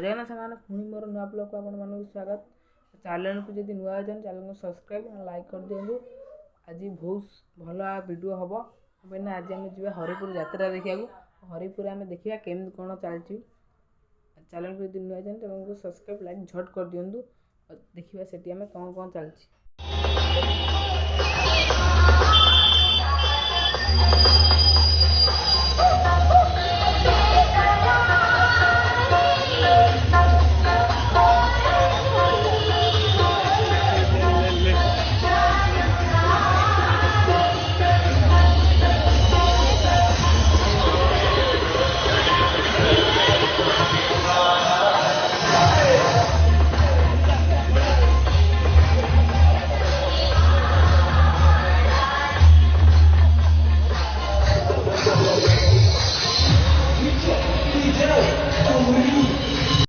जगन्नाथ सामान पुणी मोर नुआ ब्लॉग को आपण स्वागत। चैनल को जब नुआ चैनल को सब्सक्राइब लाइक कर दिंतु। आज बहुत भल वीडियो हम मैंने आज आम जी हरिपुर यात्रा देखा हरिपुर आम देखा केमी कौन चलती। चैनल को जब नुआ चैनल को सब्सक्राइब लाइक झट कर दिंतु। देखा से कौन कौन चलती।